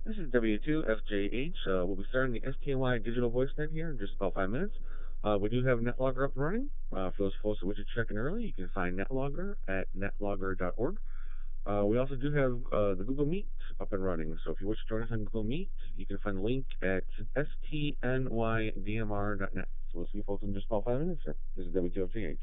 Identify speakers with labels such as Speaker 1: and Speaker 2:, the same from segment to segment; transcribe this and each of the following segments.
Speaker 1: This is W2FJH. We'll be starting the STNY digital voice net here in just about 5 minutes. We do have NetLogger up and running. For those folks that wish to check in early, you can find NetLogger at netlogger.org. We also do have the Google Meet up and running. So if you wish to join us on Google Meet, you can find the link at stnydmr.net. So we'll see you folks in just about 5 minutes here. This is W2FJH.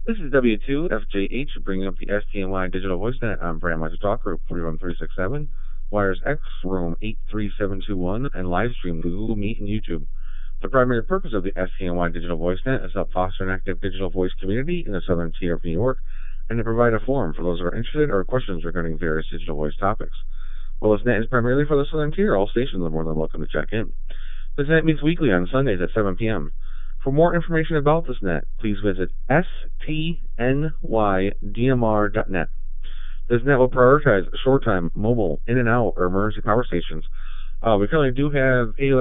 Speaker 1: This is W2FJH bringing up the STNY digital voice net on Brand Master Talk Group 41367, Wires X Room 83721, and live stream to Google Meet and YouTube. The primary purpose of the STNY digital voice net is to help foster an active digital voice community in the southern tier of New York and to provide a forum for those who are interested or questions regarding various digital voice topics. While this net is primarily for the southern tier, all stations are more than welcome to check in. This net meets weekly on Sundays at 7 p.m. For more information about this net, please visit stnydmr.net. This net will prioritize short-time, mobile, in and out, or emergency power stations. We currently do have eight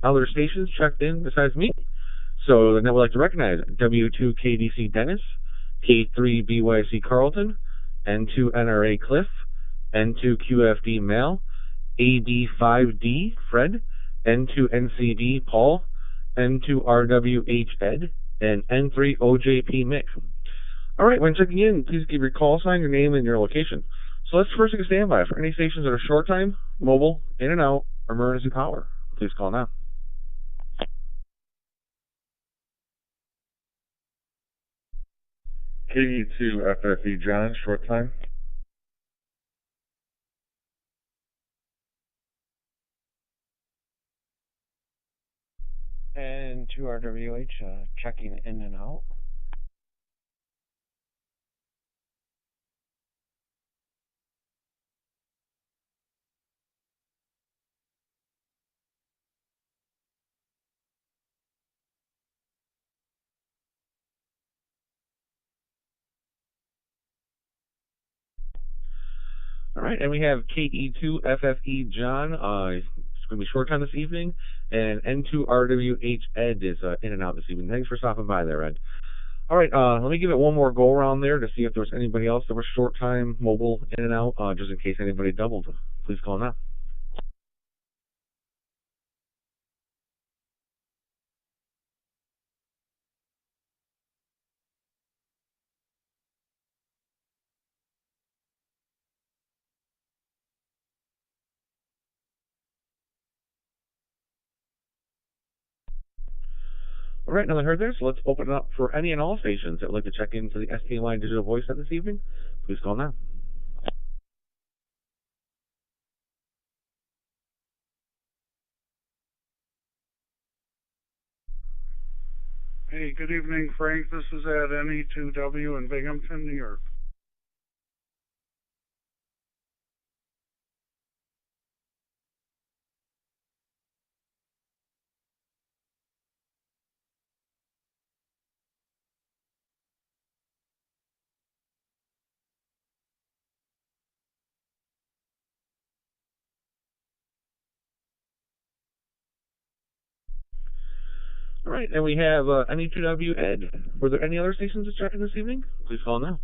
Speaker 1: other stations checked in besides me. So the net would like to recognize W2 KDC Dennis, K3 BYC Carlton, N2 NRA Cliff, N2 QFD Mal, AD5D Fred, N2 NCD Paul, N2 RWH Ed, and N3 OJP Mick. All right, when checking in, please give your call sign, your name, and your location. So let's first take a standby for any stations that are short time, mobile, in and out, or emergency power. Please call now. KE2 FFE John, short time.
Speaker 2: And to RWH, checking in and out.
Speaker 1: All right, and we have KE2 FFE John. It's going to be short time this evening, and N2 RWH Ed is in and out this evening. Thanks for stopping by there, Ed. All right, let me give it one more go around there to see if there's anybody else that was short time, mobile, in and out, just in case anybody doubled. Please call now. All right, now that I heard this, let's open it up for any and all stations that would like to check into the STNY digital voice set this evening. Please call now.
Speaker 3: Hey, good evening, Frank. This is at NE2W in Binghamton, New York.
Speaker 1: All right, and we have NE2W Ed. Were there any other stations to check in this evening? Please call now.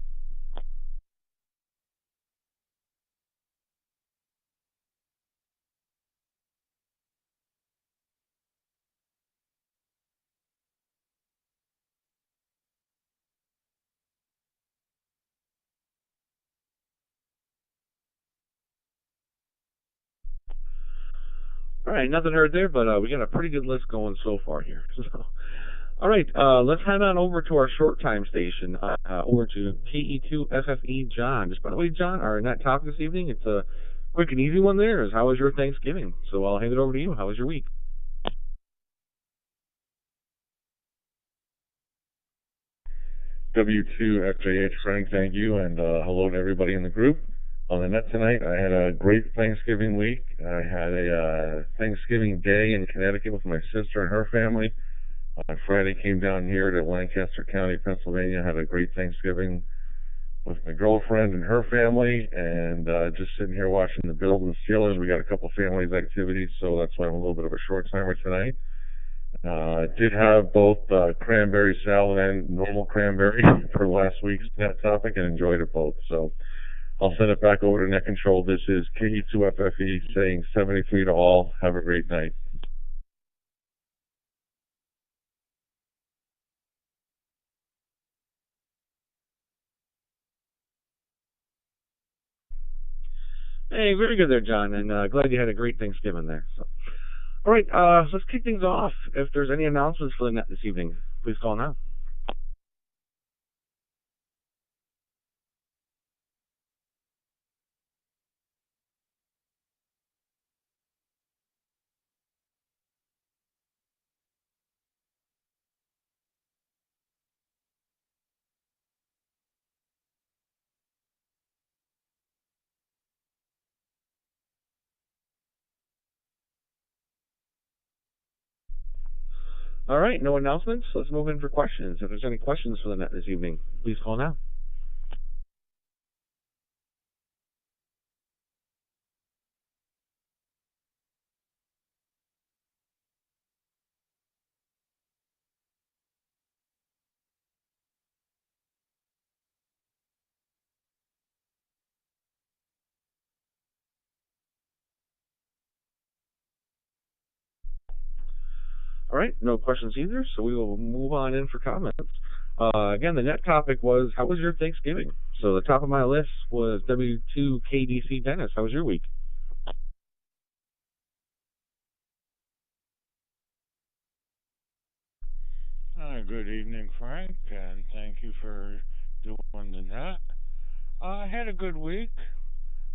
Speaker 1: All right, nothing heard there, but we got a pretty good list going so far here. So, all right, let's head on over to our short time station, over to KE2FFE John. Just by the way, John, our net topic this evening, it's a quick and easy one there, is how was your Thanksgiving? So I'll hand it over to you. How was your week?
Speaker 4: W2FJH Frank, thank you, and hello to everybody in the group. On the net tonight, I had a great Thanksgiving week. I had a Thanksgiving day in Connecticut with my sister and her family. On Friday, came down here to Lancaster County, Pennsylvania, had a great Thanksgiving with my girlfriend and her family, and just sitting here watching the Bills and Steelers. We got a couple families activities, so that's why I'm a little bit of a short timer tonight. Did have both cranberry salad and normal cranberry for last week's net topic and enjoyed it both. So I'll send it back over to Net Control. This is KE2FFE saying 73 to all. Have a great night.
Speaker 1: Hey, very good there, John, and glad you had a great Thanksgiving there. So, all right, let's kick things off. If there's any announcements for the net this evening, please call now. All right, no announcements. Let's move in for questions. If there's any questions for the net this evening, please call now. All right, no questions either, so we will move on in for comments. Again, the net topic was, how was your Thanksgiving? So the top of my list was W2KDC Dennis. How was your week?
Speaker 2: Good evening, Frank, and thank you for doing the net. I had a good week.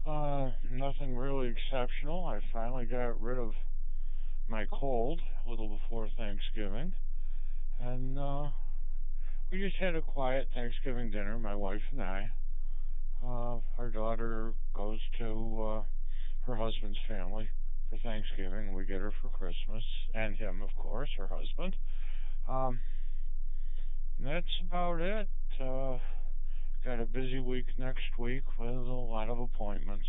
Speaker 2: Nothing really exceptional. I finally got rid of my cold a little before Thanksgiving, and we just had a quiet Thanksgiving dinner, my wife and I. Our daughter goes to her husband's family for Thanksgiving. We get her for Christmas, and him, of course, her husband. Um, that's about it. Got a busy week next week with a lot of appointments.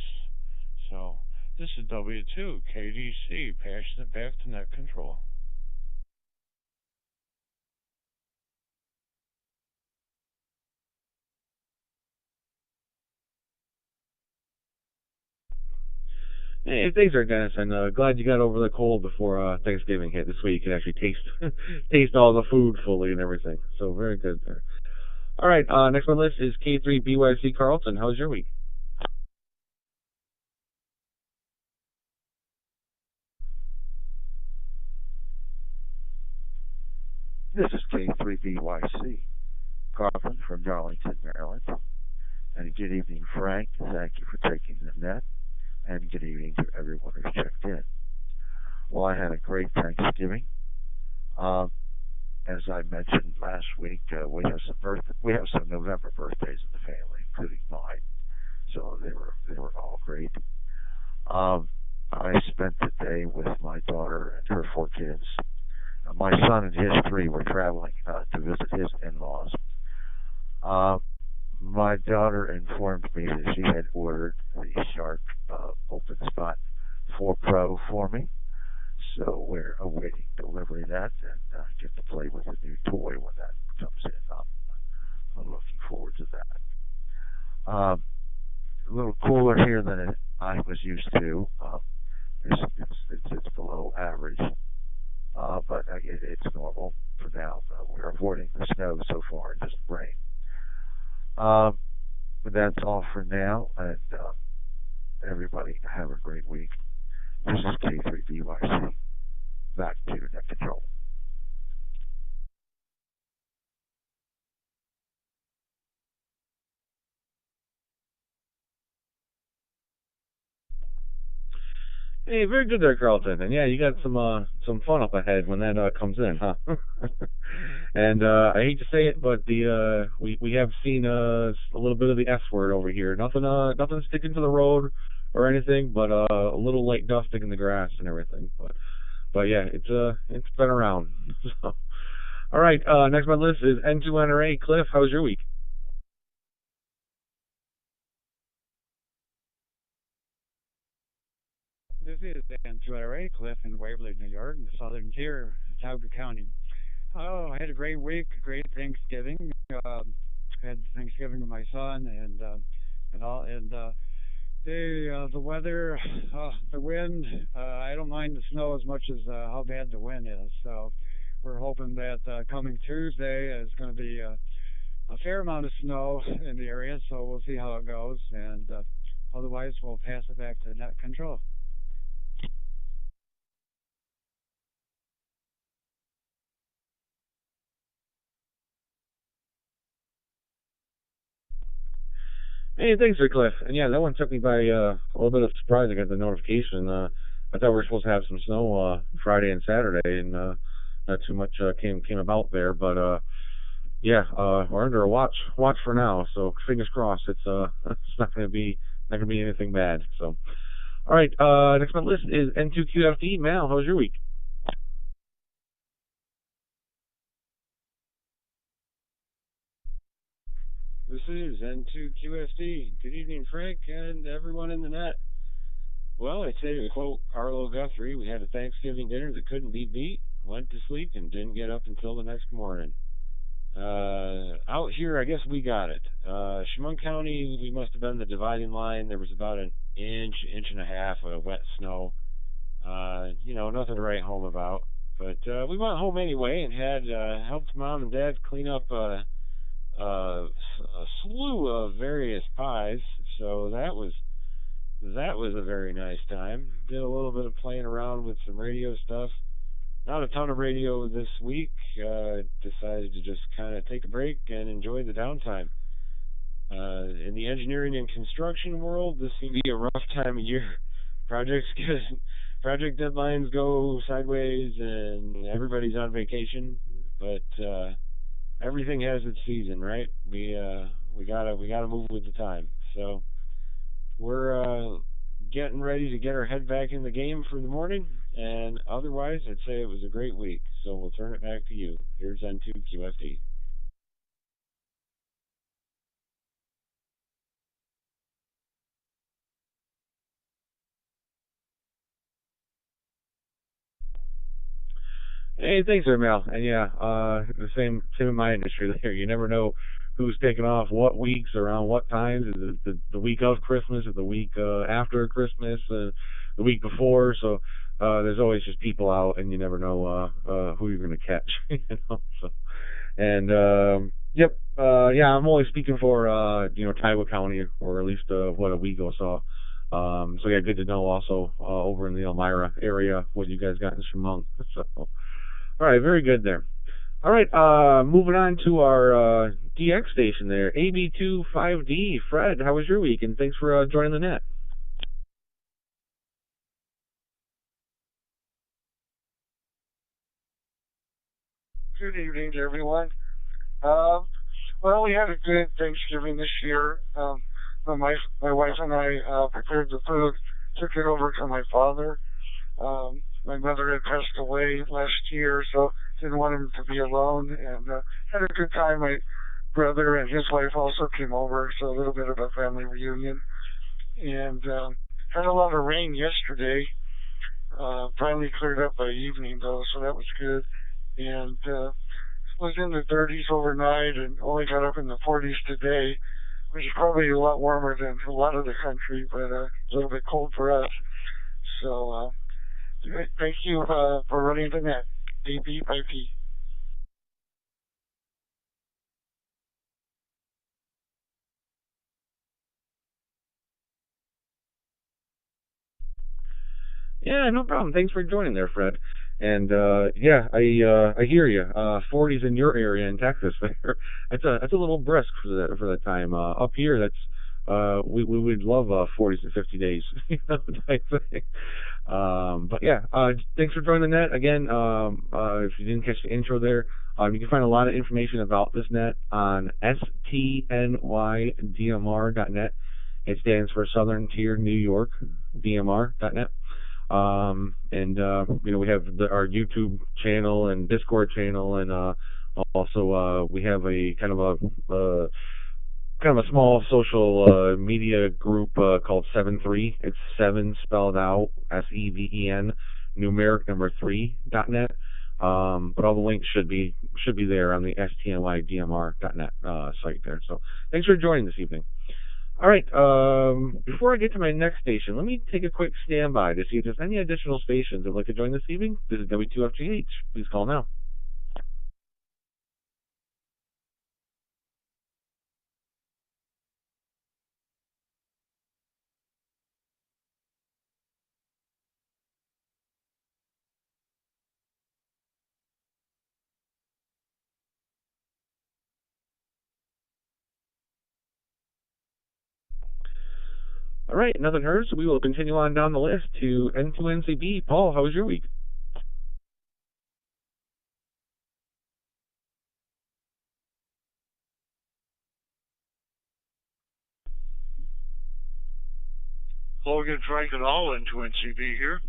Speaker 2: So, this is W2 KDC, passing it back to net control.
Speaker 1: Hey, thanks, there, Dennis, and glad you got over the cold before Thanksgiving hit this week. You can actually taste taste all the food fully and everything. So very good there. All right, next on the list is K3BYC Carlton. How was your week?
Speaker 5: This is K3BYC, Carlton from Darlington, Maryland. And good evening, Frank. Thank you for taking the net. And good evening to everyone who's checked in. Well, I had a great Thanksgiving. Um, as I mentioned last week, we have some November birthdays in the family, including mine. So they were all great. Um, I spent the day with my daughter and her four kids. My son and his three were traveling to visit his in-laws. Uh, my daughter informed me that she had ordered the Shark Open Spot 4 Pro for me. So we're awaiting delivery of that and get to play with the new toy when that comes in. I'm looking forward to that. A little cooler here than I was used to. It's below average, but it's normal for now. We're avoiding the snow so far, just rain. Um, but that's all for now, and everybody have a great week. This is K3BYC. Back to net control.
Speaker 1: Hey, very good there, Carlton. And yeah, you got some fun up ahead when that comes in, huh? And I hate to say it, but the we have seen a little bit of the S word over here. Nothing sticking to the road or anything, but a little light dusting in the grass and everything. But yeah, it's been around. So, all right, next on my list is N2NRA. Cliff, how was your week?
Speaker 2: This is STNY Cliff in Waverly, New York, in the southern tier of Tioga County. Oh, I had a great week, a great Thanksgiving. Had Thanksgiving with my son and the weather, the wind. I don't mind the snow as much as how bad the wind is. So we're hoping that coming Tuesday is going to be a fair amount of snow in the area. So we'll see how it goes, and otherwise we'll pass it back to net control.
Speaker 1: Hey, thanks, there, Cliff. And yeah, that one took me by a little bit of surprise. I got the notification. I thought we were supposed to have some snow Friday and Saturday, and not too much came about there. But yeah, we're under a watch for now. So fingers crossed. It's it's not gonna be anything bad. So all right, next on the list is N2QFD. Mal, how was your week?
Speaker 6: N2QSD. Good evening, Frank, and everyone in the net. Well, I'd say to quote Arlo Guthrie, we had a Thanksgiving dinner that couldn't be beat, went to sleep, and didn't get up until the next morning. Out here, I guess we got it. Chemung County, we must have been the dividing line. There was about an inch and a half of wet snow. Nothing to write home about. But we went home anyway and had helped Mom and Dad clean up a slew of various pies. So that was a very nice time. Did a little bit of playing around with some radio stuff. Not a ton of radio this week. Decided to just kind of take a break and enjoy the downtime. In the engineering and construction world, this seems to be a rough time of year. Projects get project deadlines go sideways, and everybody's on vacation. But everything has its season, right? We gotta move with the time. So we're getting ready to get our head back in the game for the morning. And otherwise, I'd say it was a great week. So we'll turn it back to you. Here's N2QFD.
Speaker 1: Hey, thanks, there, Mel. And yeah, the same in my industry there. You never know who's taking off what weeks around what times. Is it the week of Christmas or the week after Christmas, the week before? So there's always just people out, and you never know who you're going to catch. So and yep, yeah, I'm only speaking for Tioga County, or at least what a week saw. So yeah, good to know also over in the Elmira area what you guys got in Chemung. So. All right, very good there. All right, moving on to our DX station there, AB25D. Fred, how was your week? And thanks for joining the net.
Speaker 3: Good evening, everyone. Well, we had a good Thanksgiving this year. My wife and I prepared the food, took it over to my father. My mother had passed away last year, so didn't want him to be alone, and had a good time. My brother and his wife also came over, so a little bit of a family reunion. And had a lot of rain yesterday. Finally cleared up by evening, though, so that was good. And was in the 30s overnight and only got up in the 40s today, which is probably a lot warmer than a lot of the country, but a little bit cold for us. So thank you for running the net. AB5P.
Speaker 1: Yeah, no problem. Thanks for joining there, Fred. And yeah, I hear you. 40s in your area in Texas there. That's a little brisk for that time. Up here, we would love 40s to 50 days, type thing. But yeah, thanks for joining the net again. If you didn't catch the intro there, you can find a lot of information about this net on STNYDMR.net. It stands for Southern Tier New York DMR.net. And we have our YouTube channel and Discord channel, and also we have a kind of a small social media group called 7-3. It's 7 spelled out SEVEN, numeric number 3.net. But all the links should be there on the STNYDMR.net site there. So thanks for joining this evening. All right, before I get to my next station, let me take a quick standby to see if there's any additional stations that would like to join this evening. This is W2FGH. Please call now. All right, nothing heard, so we will continue on down the list to N2NCB. Paul, how was your week?
Speaker 3: Logan Frank and all into NCB here.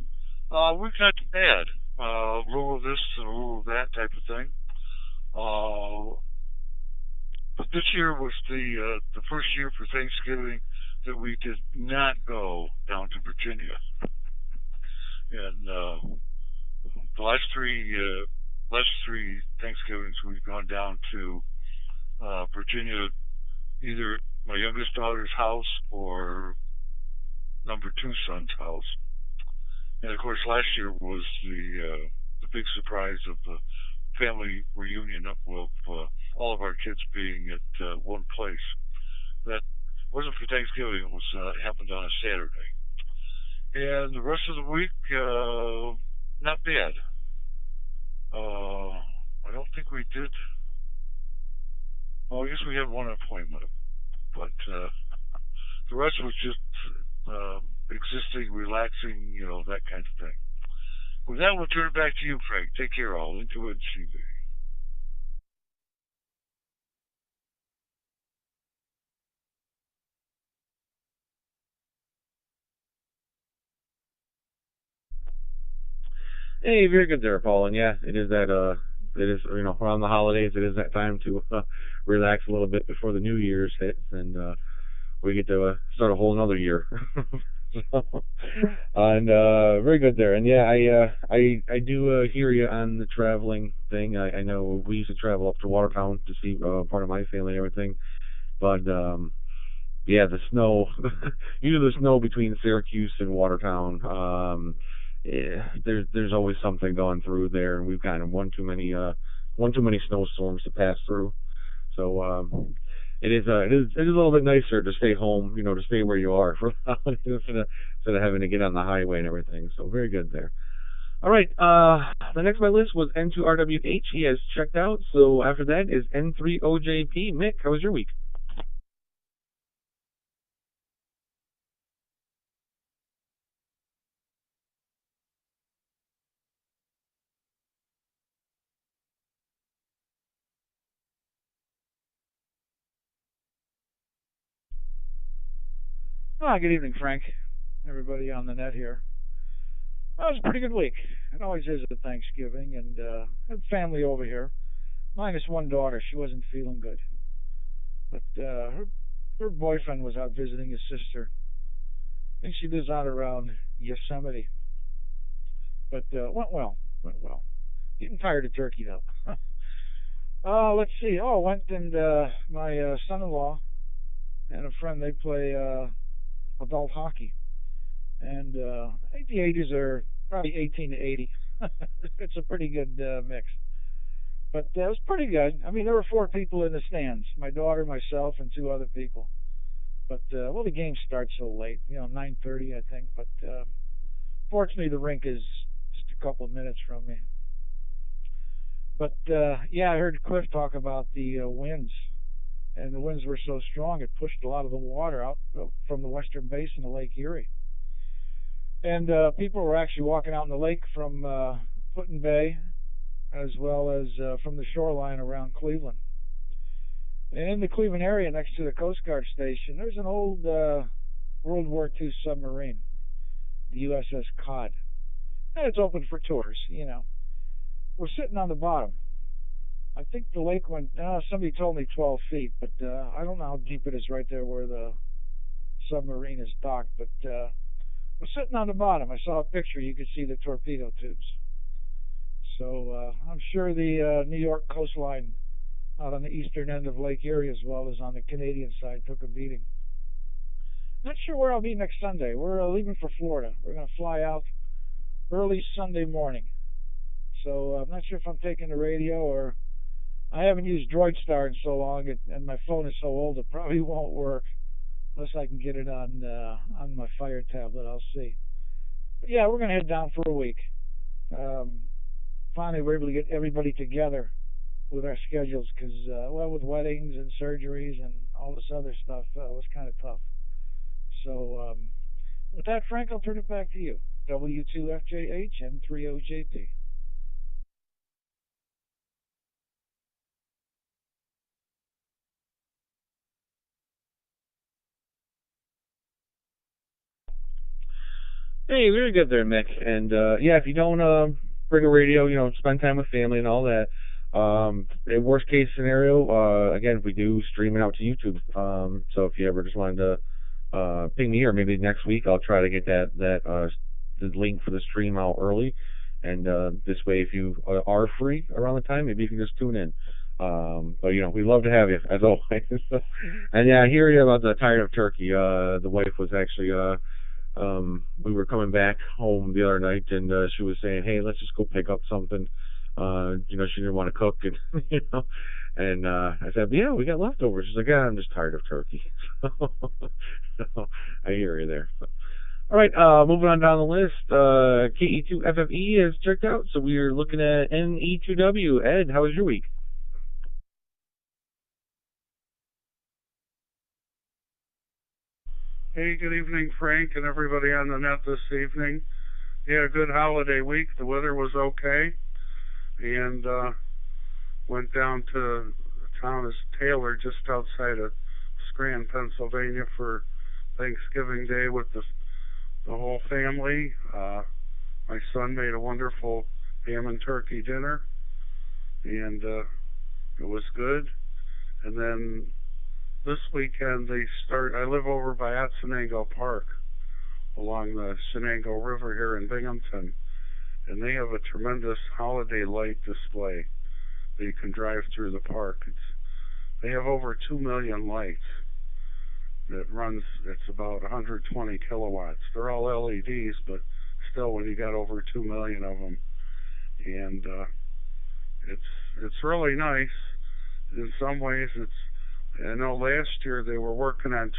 Speaker 3: We've not too bad. Rule of this and rule of that type of thing. But this year was the first year for Thanksgiving that we did not go down to Virginia, and the last three Thanksgivings we've gone down to Virginia, either my youngest daughter's house or number two son's house. And of course, last year was the big surprise of the family reunion of all of our kids being at one place. That wasn't for Thanksgiving; it was happened on a Saturday. And the rest of the week, not bad. I don't think we did. Well, I guess we had one appointment, but the rest was just existing, relaxing, that kind of thing. With that, we'll turn it back to you, Frank. Take care, all. Into it, CV.
Speaker 1: Hey, very good there, Paul. And yeah, it is around the holidays. It is that time to relax a little bit before the New Year's hits, and we get to start a whole another year. So, and very good there. And yeah, I do hear you on the traveling thing. I know we used to travel up to Watertown to see part of my family and everything, but yeah, the snow, usually the snow between Syracuse and Watertown. There's always something going through there, and we've kind of one too many snowstorms to pass through. So it is a little bit nicer to stay home, to stay where you are for instead of having to get on the highway and everything. So very good there. All right, the next on my list was N2RWH. He has checked out. So after that is N3OJP. Mick, how was your week?
Speaker 7: Good evening, Frank. Everybody on the net here. Well, it was a pretty good week. It always is at Thanksgiving, and had family over here. Minus one daughter. She wasn't feeling good. But her boyfriend was out visiting his sister. I think she lives out around Yosemite. But went well. Went well. Getting tired of turkey, though. Let's see. Oh, went and my son-in-law and a friend, they play adult hockey. And I think the ages are probably 18 to 80. It's a pretty good mix. But it was pretty good. I mean, there were four people in the stands: my daughter, myself, and two other people. But well, the game starts so late, 9:30, I think. But fortunately, the rink is just a couple of minutes from me. But yeah, I heard Cliff talk about the winds, and the winds were so strong it pushed a lot of the water out from the western basin of Lake Erie. And people were actually walking out in the lake from Putin Bay, as well as from the shoreline around Cleveland. And in the Cleveland area, next to the Coast Guard station, there's an old World War II submarine, the USS Cod. And it's open for tours. We're sitting on the bottom. I think the lake went, somebody told me 12 feet, but I don't know how deep it is right there where the submarine is docked. But we're sitting on the bottom. I saw a picture. You could see the torpedo tubes. So I'm sure the New York coastline out on the eastern end of Lake Erie, as well as on the Canadian side, took a beating. Not sure where I'll be next Sunday. We're leaving for Florida. We're going to fly out early Sunday morning. So I'm not sure if I'm taking the radio, or I haven't used DroidStar in so long, and my phone is so old it probably won't work unless I can get it on my Fire tablet. I'll see. But yeah, we're going to head down for a week. Finally, we're able to get everybody together with our schedules because, well, with weddings and surgeries and all this other stuff, it was kind of tough. So with that, Frank, I'll turn it back to you. W2FJH and 30JP.
Speaker 1: Hey, very good there, Mick. And yeah, if you don't bring a radio, spend time with family and all that. In worst case scenario, again, we do stream it out to YouTube. So if you ever just wanted to ping me, or maybe next week, I'll try to get the link for the stream out early. And this way, if you are free around the time, maybe you can just tune in. But we love to have you as always. And yeah, I hear you about the tired of turkey. The wife was actually we were coming back home the other night, and she was saying, "Hey, let's just go pick up something." She didn't want to cook, and and I said, "Yeah, we got leftovers." She's like, "Yeah, I'm just tired of turkey." So I hear you there. All right, moving on down the list. KE2FFE is checked out, so we are looking at NE2W. Ed, how was your week?
Speaker 8: Hey, good evening, Frank, and everybody on the net this evening. Yeah, a good holiday week. The weather was okay, and went down to the town of Taylor, just outside of Scranton, Pennsylvania, for Thanksgiving Day with the whole family. My son made a wonderful ham and turkey dinner, and it was good. And then this weekend I live over by Atsenango Park along the Shenango River here in Binghamton, and they have a tremendous holiday light display that you can drive through the park. They have over 2 million lights. It's about 120 kilowatts. They're all LEDs, but still, when you got over 2 million of them, and it's really nice. In some ways, I know last year they were working on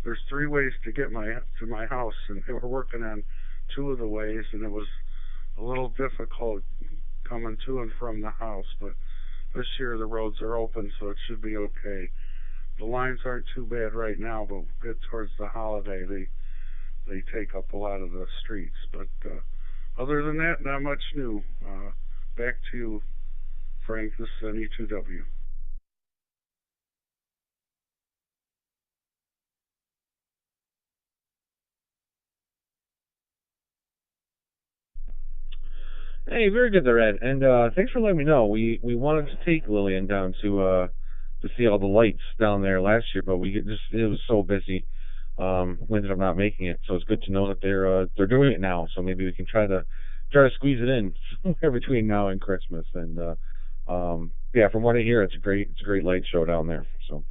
Speaker 8: there's 3 ways to get to my house, and they were working on 2 of the ways, and it was a little difficult coming to and from the house, but this year the roads are open, so it should be okay. The lines aren't too bad right now, but get towards the holiday, they take up a lot of the streets. But other than that, not much new. Back to you, Frank. This is NE2W.
Speaker 1: Hey, very good there, Ed. And thanks for letting me know. We wanted to take Lillian down to see all the lights down there last year, but it was so busy. We ended up not making it. So it's good to know that they're doing it now. So maybe we can try to squeeze it in somewhere between now and Christmas. And yeah, from what I hear, it's a great light show down there. So.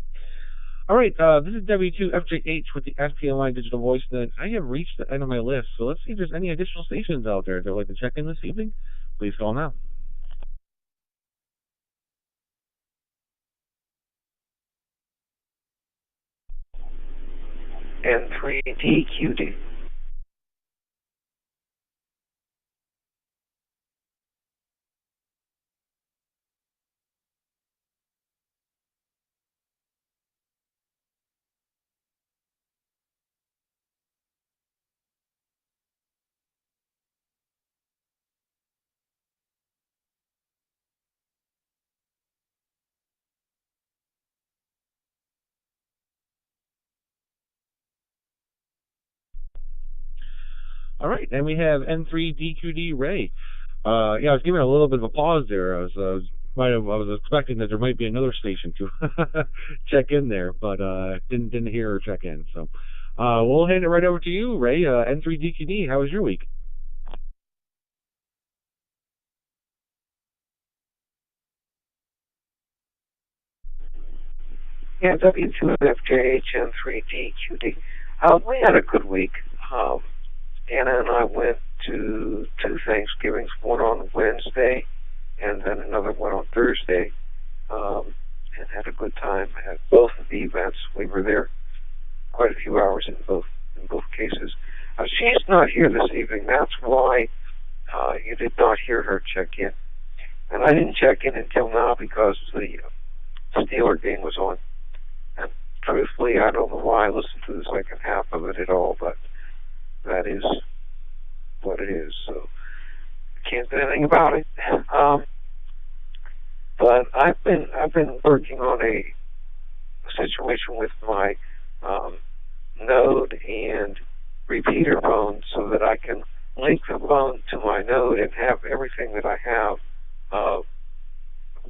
Speaker 1: All right, this is W2FJH with the STNY Digital Voice Net. I have reached the end of my list, so let's see if there's any additional stations out there that would like to check in this evening. Please call now.
Speaker 9: N3DQD.
Speaker 1: All right, and we have N3DQD Ray. Yeah, I was giving a little bit of a pause there. I was expecting that there might be another station to check in there, but didn't hear her check in. So we'll hand it right over to you, Ray. N3DQD. How was your week?
Speaker 9: Yeah, W2FJH and 3DQD. We had a good week. Anna and I went to 2 Thanksgivings, one on Wednesday and then another one on Thursday, and had a good time at both of the events. We were there quite a few hours in both cases. She's not here this evening. That's why you did not hear her check in. And I didn't check in until now because the Steeler game was on. And truthfully, I don't know why I listened to the second half of it at all, but that is what it is. So I can't do anything about it. But I've been working on a situation with my node and repeater phone so that I can link the phone to my node and have everything that I have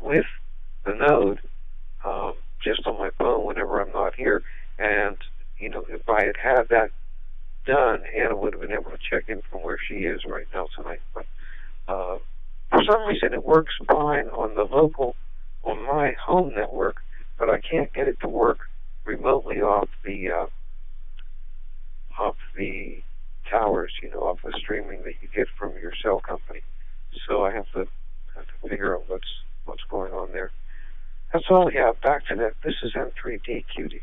Speaker 9: with the node just on my phone whenever I'm not here. And, if I had that done, Anna would have been able to check in from where she is right now tonight. But for some reason, it works fine on my home network, but I can't get it to work remotely off the towers, off the streaming that you get from your cell company. So I have to figure out what's going on there. That's all I have. Back to that. This is M3DQD.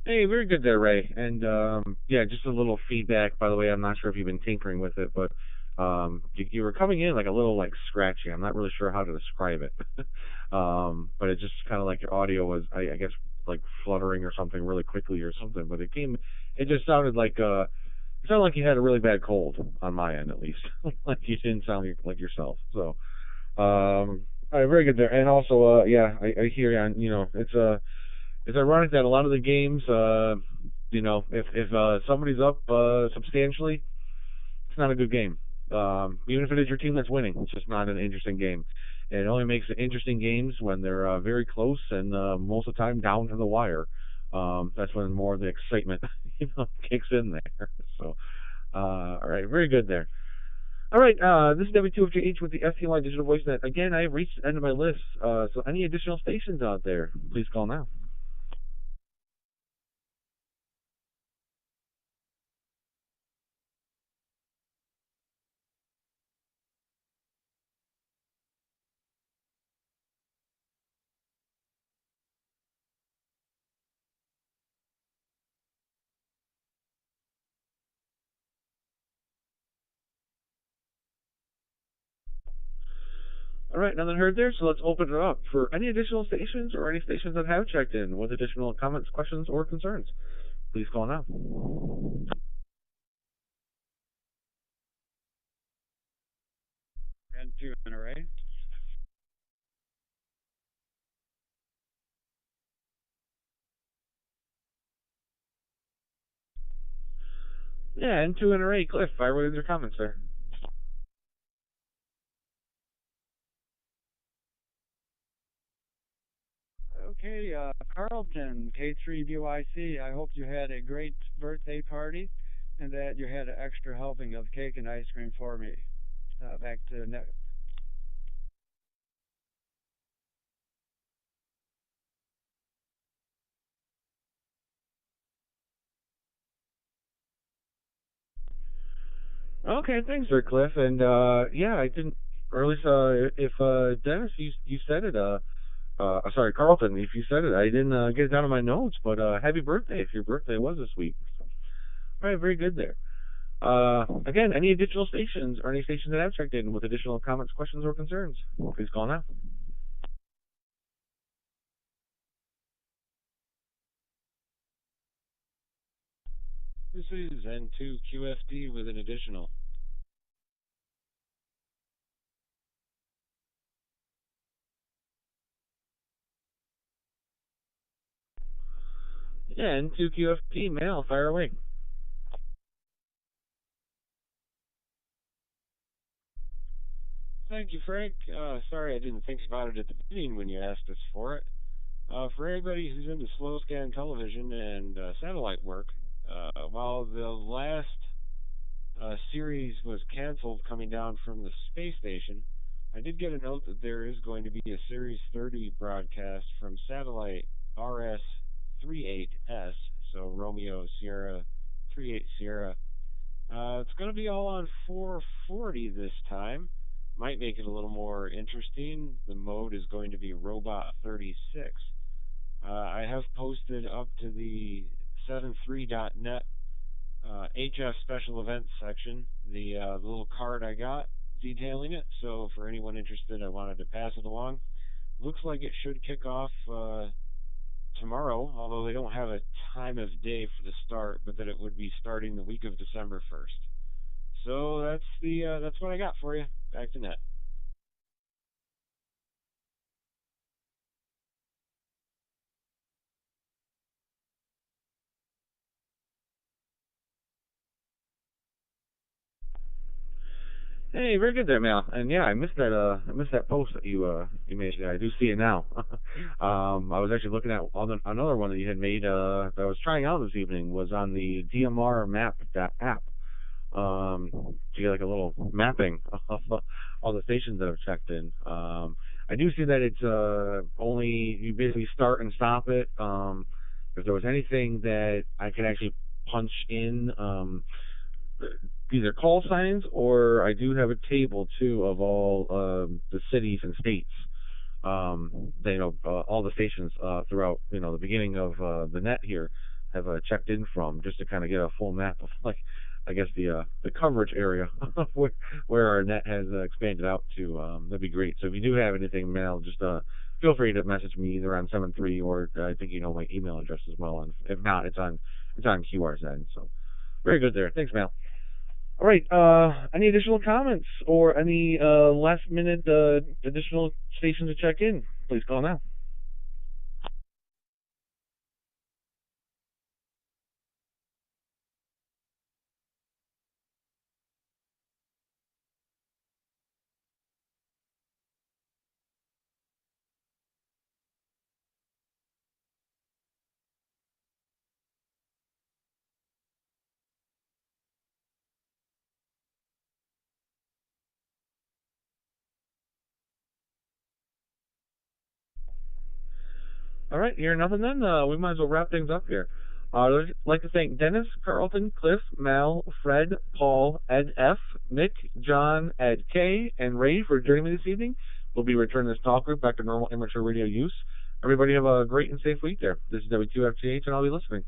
Speaker 1: Hey, very good there, Ray. And yeah, just a little feedback. By the way, I'm not sure if you've been tinkering with it, but you were coming in like a little like scratchy. I'm not really sure how to describe it, but it just kind of like your audio was, I guess, like fluttering or something really quickly or something. But it just it sounded like you had a really bad cold on my end at least. Like you didn't sound like yourself. So, all right, very good there. And also, yeah, I hear you. It's ironic that a lot of the games, if somebody's up substantially, it's not a good game. Even if it is your team that's winning, it's just not an interesting game. And it only makes it interesting games when they're very close and most of the time down to the wire. That's when more of the excitement, kicks in there. So, all right, very good there. All right, this is W2FGH with the STNY Digital Voice Net. Again, I have reached the end of my list. So any additional stations out there, please call now. All right, nothing heard there, so let's open it up for any additional stations or any stations that have checked in with additional comments, questions, or concerns. Please call now.
Speaker 6: And two in a array.
Speaker 1: Yeah, and two in a array. Cliff, fire away with your comments there.
Speaker 7: Okay, Carlton, K3BYC, I hope you had a great birthday party and that you had an extra helping of cake and ice cream for me. Back to net.
Speaker 1: Okay, thanks there, Cliff. And yeah, I didn't, or at least if Dennis, you said it. Sorry, Carlton, if you said it, I didn't get it down in my notes. But happy birthday if your birthday was this week. So, all right, very good there. Again, any additional stations or any stations that have checked in with additional comments, questions, or concerns, please call now.
Speaker 6: This is N2QFD with an additional.
Speaker 1: Yeah, N2QFD, mail, fire away.
Speaker 6: Thank you, Frank. Sorry I didn't think about it at the beginning when you asked us for it. For anybody who's into slow scan television and satellite work, while the last series was canceled coming down from the space station, I did get a note that there is going to be a Series 30 broadcast from satellite RS-38S, so Romeo Sierra 38 Sierra. It's going to be all on 440 this time. Might make it a little more interesting. The mode is going to be Robot 36. I have posted up to the 73.net HF special events section the little card I got detailing it. So for anyone interested, I wanted to pass it along. Looks like it should kick off tomorrow, although they don't have a time of day for the start, but that it would be starting the week of December 1st. So that's what I got for you. Back to net.
Speaker 1: Hey, very good there, Mal. And yeah, I missed that post that you made. I do see it now. I was actually looking at another one that you had made that I was trying out this evening was on the DMR map app. To get like a little mapping of all the stations that I've checked in. I do see that it's only you basically start and stop it. If there was anything that I could actually punch in, either call signs or I do have a table too of all the cities and states. All the stations throughout the beginning of the net here have checked in from just to kind of get a full map of like I guess the coverage area where our net has expanded out to. That'd be great. So if you do have anything, Mel, just feel free to message me either on 73 or I think you know my email address as well. And if not, it's on QRZ. So very good there. Thanks, Mel. All right. Any additional comments or any last minute additional stations to check in? Please call now. All right, hearing nothing then, we might as well wrap things up here. I'd like to thank Dennis, Carlton, Cliff, Mal, Fred, Paul, Ed F, Nick, John, Ed K, and Ray for joining me this evening. We'll be returning this talk group back to normal amateur radio use. Everybody have a great and safe week there. This is W2FGH, and I'll be listening.